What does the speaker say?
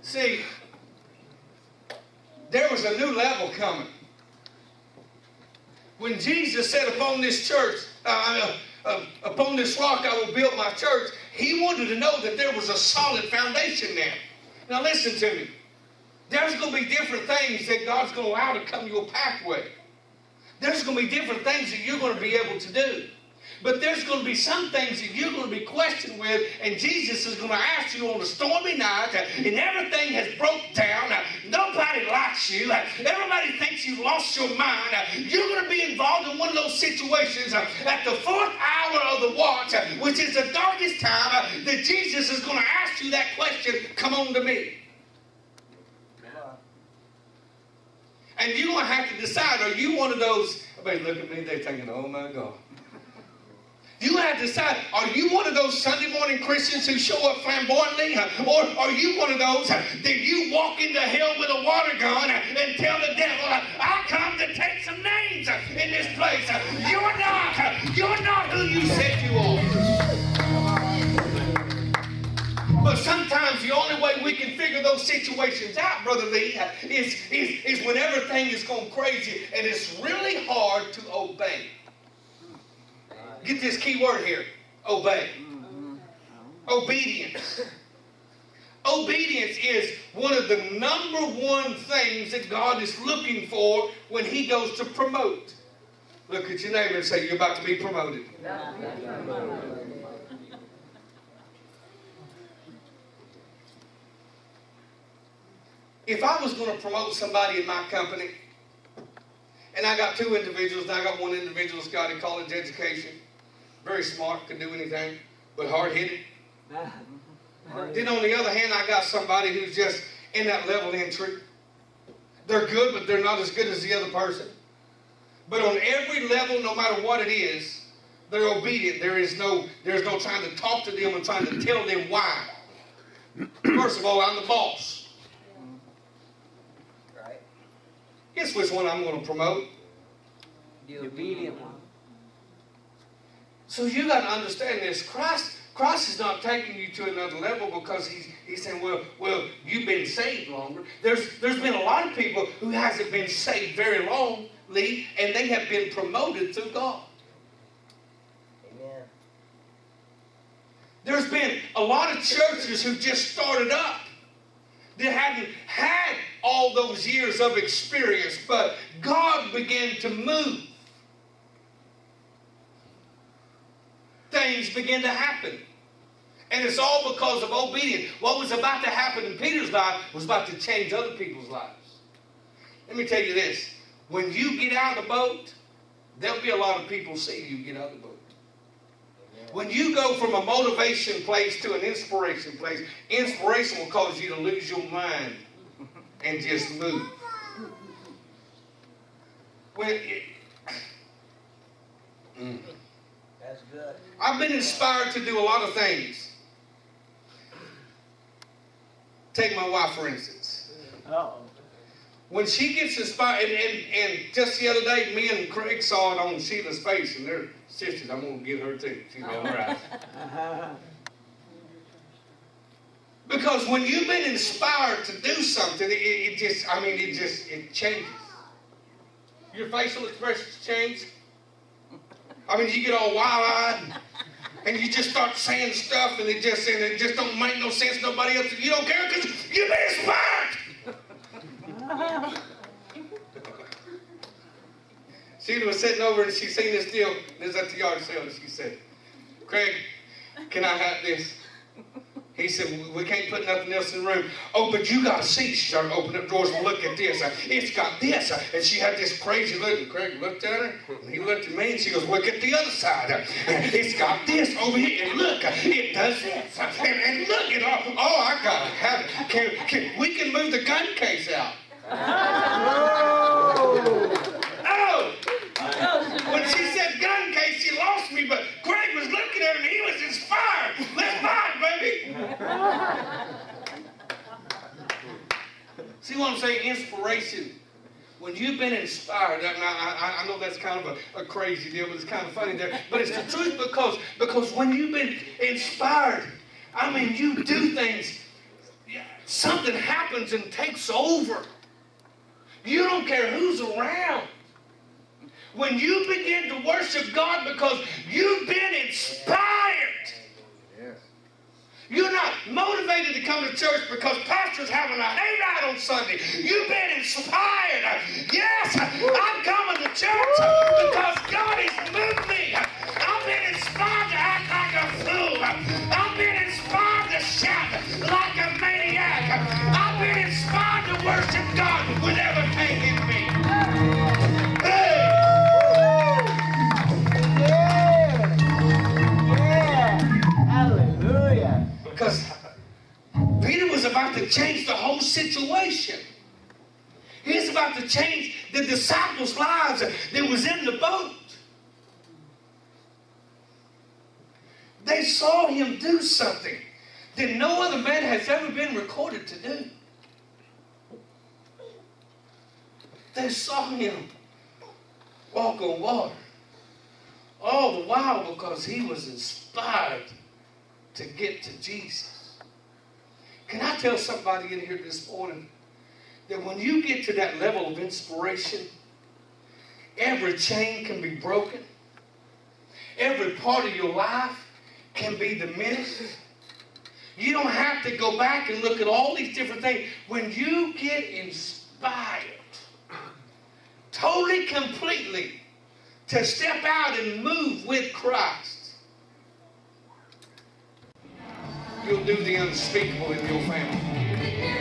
See, there was a new level coming. When Jesus said, upon this church, upon this rock I will build my church, he wanted to know that there was a solid foundation there. Now listen to me. There's going to be different things that God's going to allow to come your pathway. There's going to be different things that you're going to be able to do. But there's going to be some things that you're going to be questioned with, and Jesus is going to ask you on a stormy night, and everything has broke down. Nobody likes you. Everybody thinks you've lost your mind. You're going to be involved in one of those situations at the 4th hour of the watch, which is the darkest time, that Jesus is going to ask you that question, come on to me. And you're going to have to decide, are you one of those, everybody look at me, they're thinking, oh my God. You have to decide, are you one of those Sunday morning Christians who show up flamboyantly? Or are you one of those that you walk into hell with a water gun and tell the devil, I come to take some names in this place. You're not who you said you are. But sometimes the only way we can figure those situations out, Brother Lee, is when everything is going crazy and it's really hard to obey. Get this key word here. Obey. Obedience. Obedience is one of the number one things that God is looking for when he goes to promote. Look at your neighbor and say, you're about to be promoted. If I was going to promote somebody in my company, and I got 2 individuals, and I got one individual that's got a college education, very smart, could do anything, but hard-headed. Then on the other hand, I got somebody who's just in that level entry. They're good, but they're not as good as the other person. But on every level, no matter what it is, they're obedient. There's no trying to talk to them and trying to tell them why. First of all, I'm the boss. Right. Guess which one I'm going to promote? The obedient one. So you got to understand this. Christ is not taking you to another level because he's saying, well, you've been saved longer. There's been a lot of people who hasn't been saved very long, Lee, and they have been promoted through God. Amen. There's been a lot of churches who just started up that hadn't had all those years of experience, but God began to move. Things begin to happen. And it's all because of obedience. What was about to happen in Peter's life was about to change other people's lives. Let me tell you this. When you get out of the boat, there'll be a lot of people see you get out of the boat. When you go from a motivation place to an inspiration place, inspiration will cause you to lose your mind and just move. That's good. I've been inspired to do a lot of things. Take my wife, for instance. Uh-oh. When she gets inspired, and just the other day, me and Craig saw it on Sheila's face, and they're sisters. I'm going to get her too. She'll be all right. Because when you've been inspired to do something, it changes. Your facial expressions change. I mean, you get all wild-eyed, and you just start saying stuff, and it just don't make no sense to nobody else. You don't care because you've been inspired. Sheila was sitting over, and she seen this deal. It was at the yard sale, and she said, Craig, can I have this? He said, we can't put nothing else in the room. Oh, but you got to see. She started opening up drawers and look at this. It's got this. And she had this crazy look. And Craig looked at her, and he looked at me, and she goes, look at the other side. It's got this over here. And look, it does this. And look at all. Oh, I got to have it. We can move the gun case out. Oh! When she said gun case, she lost me, but Craig was looking at her, and he was inspired. Let's buy it, baby. See what I'm saying? Inspiration. When you've been inspired, I know that's kind of a crazy deal, but it's kind of funny there. But it's the truth because when you've been inspired, I mean, you do things. something happens and takes over. You don't care who's around. When you begin to worship God because you've been inspired. You're not motivated to come to church because pastor's having a hayride on Sunday. You've been inspired. Yes, I'm coming to church because God has moved me. I've been inspired to act like a fool. I've been inspired to shout like a maniac. I've been inspired to worship God with everything in me. Hey! Hallelujah. Because Peter was about to change the whole situation. He was about to change the disciples' lives that was in the boat. They saw him do something that no other man has ever been recorded to do. They saw him walk on water. All the while because he was inspired to get to Jesus. Can I tell somebody in here this morning that when you get to that level of inspiration, every chain can be broken. Every part of your life can be diminished. You don't have to go back and look at all these different things. When you get inspired, totally, completely, to step out and move with Christ, you'll do the unspeakable in your family.